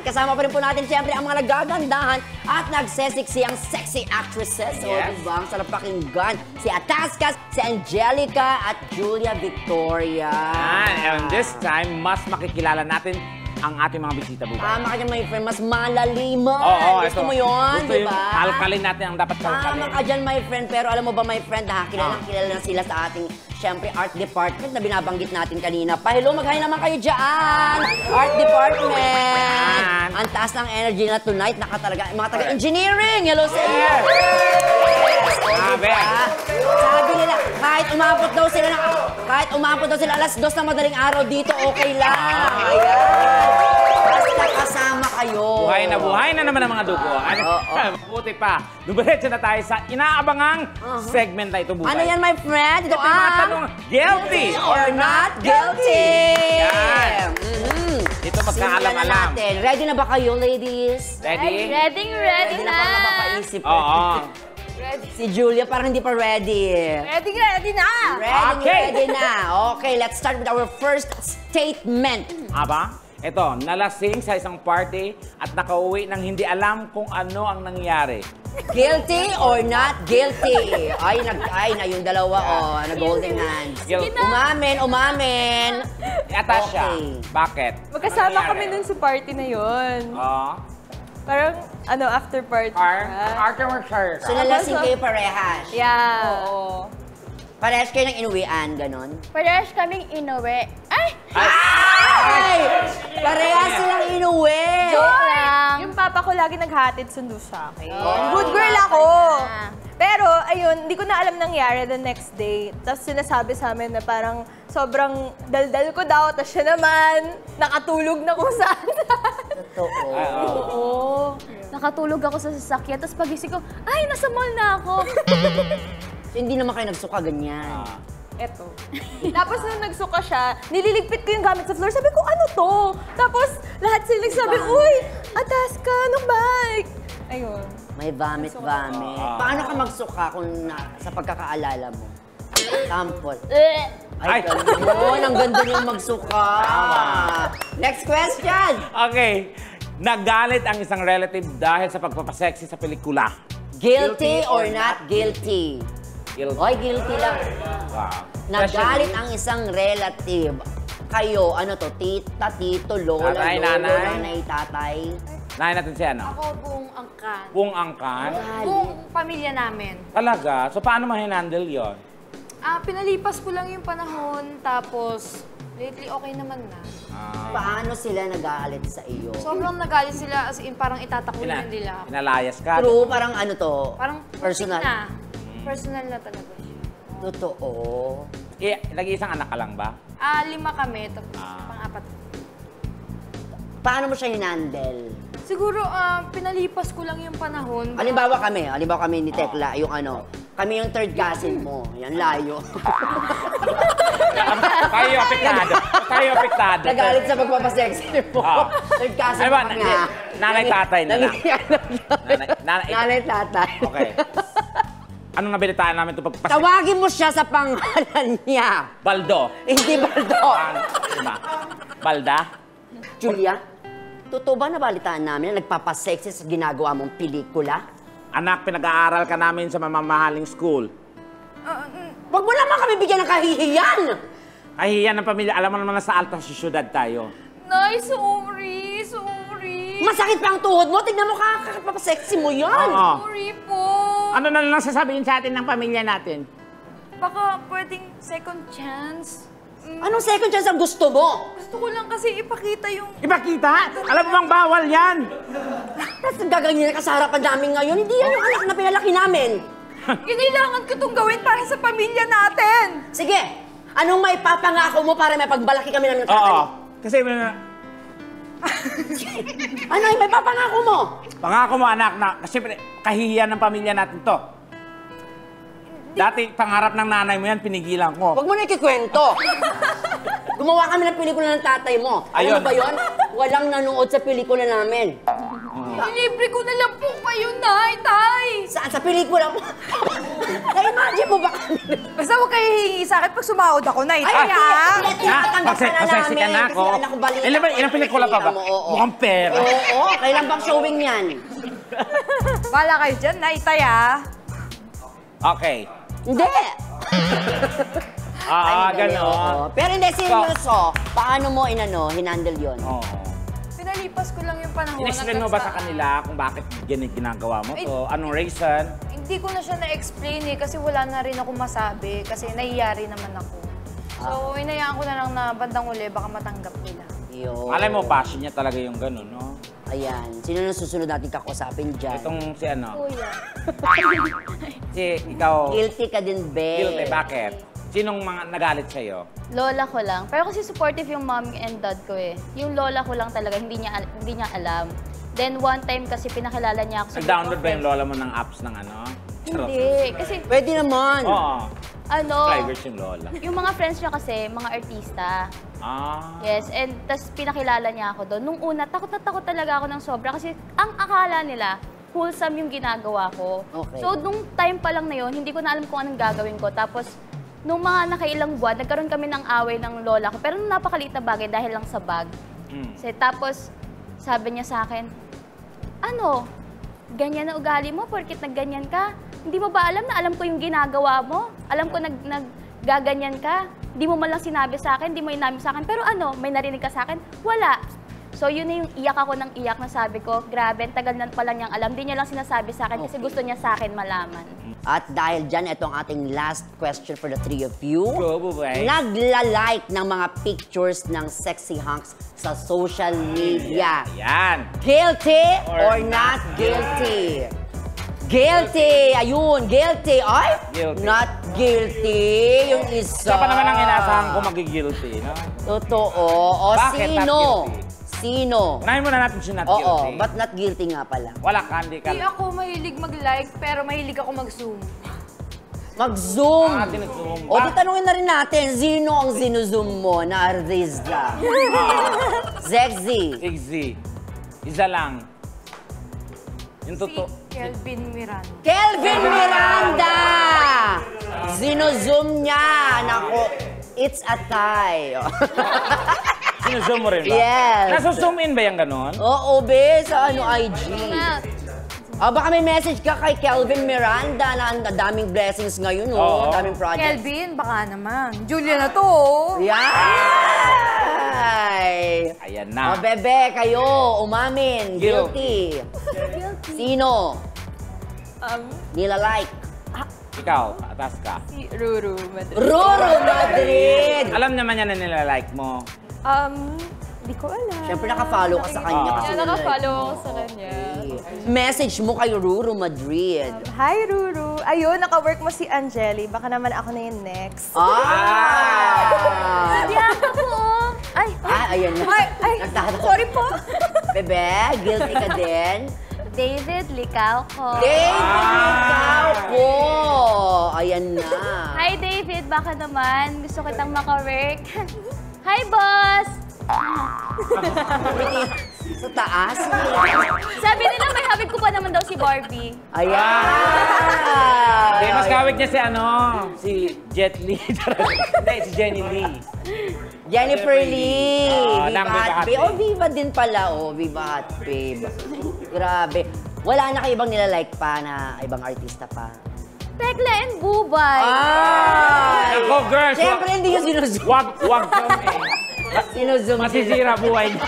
kasama pa rin po natin siyempre ang mga nagagandahan at nagsesiksi ang sexy actresses. O, diba? Ang sarap pakinggan. Si Ataskas, si Angelica at Julia Victoria. And this time, mas makikilala natin ang ating mga bisita, Bubay. Tama ka dyan, my friend. Mas malaliman. Gusto mo yun, gusto diba? Yung kalkalin natin ang dapat kalkalin. Tama ka dyan, my friend. Pero alam mo ba, my friend, kilala na sila sa ating, syempre, art department na binabanggit natin kanina pa. Hello, mag-hi naman kayo dyan! Art department! Ang taas ng energy na tonight. Mga taga-engineering! Hello sa inyo! Sabi nila, kahit umabot daw sila alas 2 na madaling araw dito, okay lang. Ayan. Basta kasama kayo. Buhay na naman ang mga dugo. Buti pa. Dumiretso na tayo sa inaabangang segment na ito, Bubay. Ano yan, my friend? Ito ang Guilty or Not Guilty. Yan. Ito magkaalam-alam. Ready na ba kayo, ladies? Ready? Ready na. Parang napapaisip. Oo. Si Julia parang hindi pa ready. Ready na. Ready na. Okay, let's start with our first statement. Ito, nalasing sa isang party at nakauwi nang hindi alam kung ano ang nangyari. Guilty or not guilty? Ay na yung dalawa, nag-holding hands. Umamin. Atasha, bakit? Magkasama kami dun sa party na yun. Parang, after party. So, nalasing kayo parehas? Yeah. Oo. Parehas kayo ng inuwian, ganon? Parehas kaming inuwi. Ay! Parehas silang inuwi! Joke lang. Yung papa ko lagi naghatid sundo sa akin. Good girl ako! Pero, ayun, hindi ko na alam nangyari the next day. Tapos sinasabi sa amin na parang sobrang daldal ko daw. Tapos siya naman, nakatulog na kung saan. Totoo. Oo. Nakatulog ako sa sasakyan. Tapos pagising ko, ay, nasa mall na ako. So, hindi naman kayo nagsuka ganyan. Eto. Tapos nung nagsuka siya, nililigpit ko yung gamit sa floor. Sabi ko, ano to? Tapos lahat sila nagsabi, uy, Ataskas, anong bike? Ayun. May vomit. Paano ka magsuka kung sa pagkakaalala mo? Sample. Ay, ganun. Ang ganda niyong magsuka. Next question. Okay. Nagalit ang isang relative dahil sa pagpapasexy sa pelikula. Guilty or not guilty? Guilty. Oy, guilty lang. Nagalit ang isang relative. Kayo, ano to? Tita, tito, lola, tatay, lolo, nanay, tatay. Nanay natin si ano? Ako, buong angkan. Buong angkan? Buong pamilya namin. Talaga? So, paano ma-handle yun? Pinalipas ko lang yung panahon, tapos lately okay naman na. Paano sila nagalit sa iyo? Sobrang nagalit sila, as in parang itatakulan nila. Pinalayas ka? True, parang ano to? Parang personal. Personal na talaga siya. Totoo. Nag-iisang anak ka lang ba? 5 kami, tapos pang-4. Paano mo siya hinandle? Siguro, pinalipas ko lang yung panahon. Halimbawa kami ni Tekla, yung kami yung third cousin mo. Yan, layo. Kayo apektado. Nagalit sa pagpapasexy mo. Third cousin mo nga. Nanay-tatay na lang. Nanay-tatay. Okay. Anong nabalitaan namin ito pagpapasexy? Tawagin mo siya sa pangalan niya. Baldo. Hindi Baldo. Diba? Balda? Julia, totoo ba nabalitaan namin na nagpapasexy sa ginagawa mong pelikula? Anak, pinag-aaral ka namin sa mamamahaling school. Wag mo naman kami bigyan ng kahihiyan! Kahihiyan ng pamilya. Alam mo naman na sa alta syudad tayo. Nay, sorry. Masakit pa ang tuhod mo. Tignan mo kakapapasexy mo yan. Sorry po. Ano na lang sasabihin sa atin ng pamilya natin? Baka pwedeng second chance. Anong second chance ang gusto mo? Gusto ko lang kasi ipakita yung... Ipakita? Alam mo bang bawal yan? Tapos gaganyan ka sa harapan namin ngayon. Hindi yan yung anak na pinalaki namin. Kailangan ko itong gawin para sa pamilya natin. Sige, anong may papangako mo para may pagbalaki kami namin ng tatay? Oo. Kasi... Ano yung may papangako mo? Pangako mo, anak, na kasi kahihiyan ng pamilya natin to. Dati, pangarap ng nanay mo yan, pinigilan ko. Huwag mo na ikikwento. Gumawa kami ng pelikula ng tatay mo. Alam mo ba yun? Walang nanood sa pelikula namin. Ilibre ko na lang po kayo, Nay, Tay! Saan? Sa pelikula mo? Na-imagine mo ba kami? Basta huwag kayo hihingi sa akin pag sumahod ako, Nay. Ay, Pasensya tinatanggap ka na ka namin. na ako. Kasi anak ko balita. Ilang pelikula pa ba? Mukhang pera. Oo, kailan bang showing yan? Bala kayo dyan, Nay, Tay, Okay. Hindi. Gano'n. Oo. Pero hindi, seryoso. Paano mo hinandle yun? Oo. Pinalipas ko lang yung panahon. In-explain mo ba sa kanila kung bakit ganyan ginagawa mo to? Anong reason? Hindi ko na siya na-explain kasi wala na rin ako masabi kasi nahiyari naman ako. So, inayaan ko na lang na bandang uli, baka matanggap nila. Yun. Malay mo, passion niya talaga yung gano'n, no? Ayan. Sino na susunod natin kakusapin dyan? Itong si ano? Kuya. Si ikaw. Guilty ka din, be. Guilty, bakit? Sinong mga nagalit sa'yo? Lola ko lang. Pero kasi supportive yung mom and dad ko eh. Yung lola ko lang talaga, hindi niya alam. Then one time kasi pinakilala niya ako sa Nag-download ba yung lola mo ng apps ng ano? Charot. Hindi. Kasi Pwede naman. Oo. Drivers yung lola. yung mga friends niya kasi, mga artista. Yes, and tas pinakilala niya ako doon. Nung una, takot na takot talaga ako ng sobra kasi ang akala nila, wholesome yung ginagawa ko. Okay. So, nung time pa lang na yun, hindi ko na alam kung anong gagawin ko. Tapos, nung mga nakailang buwan, nagkaroon kami ng away ng lola ko. Pero napakaliit na bagay dahil lang sa bag. Tapos, sabi niya sa akin, ano, ganyan na ugali mo, porkit nagganyan ka? Hindi mo ba alam na alam ko yung ginagawa mo? Alam ko naggaganyan ka? Hindi mo man lang sinabi sa akin, hindi mo inamin sa akin. Pero ano, may narinig ka sa akin? Wala. So yun na yung iyak ako ng iyak na sabi ko, grabe, tagal na pala niyang alam. Hindi niya lang sinasabi sa akin kasi gusto niya sa akin malaman. At dahil dyan, ito ang ating last question for the three of you. Go, bubay. Nagla-like ng mga pictures ng sexy hunks sa social media. Yan. Guilty or not guilty? Guilty! Ayun, guilty. Ay, Guilty. not guilty. Yung isa. Siya pa naman ang inaasahan ko magigilty, no? Totoo. O, Bakit not sino? guilty? Sino? Unahin muna natin siya not Oo, guilty. but not guilty nga pala. Wala ka, hindi ka. Hindi ako mahilig mag-like, pero mahilig ako mag-zoom. Mag-zoom. Tinag-zoom O, di tanungin na rin natin, sino ang zinuzoom mo na artista? Sexy. Easy. Isa lang. Yung totoo. Kelvin Miranda. Kelvin Miranda! Zinuzoom niya. Naku, it's a tie. Sinuzoom mo rin ba? Yes. Nasuzoom in ba yung ganon? Oo, be, sa IG. Baka may message ka kay Kelvin Miranda na ang daming blessings ngayon, Oo. daming projects. Kelvin, baka naman. Julia na to, oh. Yay! Ayan na. O, bebe, kayo, umamin. Guilty. Sino? Nila-like. Ikaw, atas ka. Si Ruru Madrid. Ruru Madrid! Alam naman niya na nilalike mo. Hindi ko alam. Siyempre, nakafollow ka sa kanya. kasi Nakafollow nilike ako mo. sa kanya. Message mo kay Ruru Madrid. Hi, Ruru. Ayun, naka-work mo si Angeli. Baka naman ako na yung next. Yaka po! Ay! Ayan na. Ay, Nagtatanong. sorry po. Bebe, guilty ka din? David, likaw ko. David, ikaw po. Ayan na. Hi David, baka naman gusto kitang maka-work. Hi boss! Sa taas? Sabi nila may habit ko pa naman daw si Barbie. Ayan. Hindi, mas kawig niya si ano, si Jet Li. Hindi, si Jenny Lee. Jennifer Lee. Viva ng Viva Hot Hot Babe. Oh, Babe. Viva din pala. Oh, Viva Hot Babe. Grabe. Wala na kayo ibang nilalike pa na ibang artista pa? Tekla and Bubay. Ay! Ako, girls. Siyempre, hindi yung sinuzoom. Wag kami. Sinuzoom. Masisira buhay niya.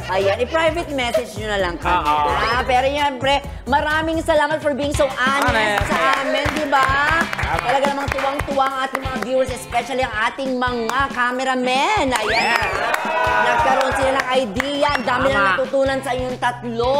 Ayan, i-private message nyo na lang kami. Oo. Pero yan, pre, maraming salamat for being so honest Honest. sa amin, di ba? Talaga namang tuwang-tuwa ang ating mga viewers, especially ang ating mga cameramen. Ayan. Nagkaroon sila ng idea. Ang dami na Tama. natutunan sa inyong tatlo.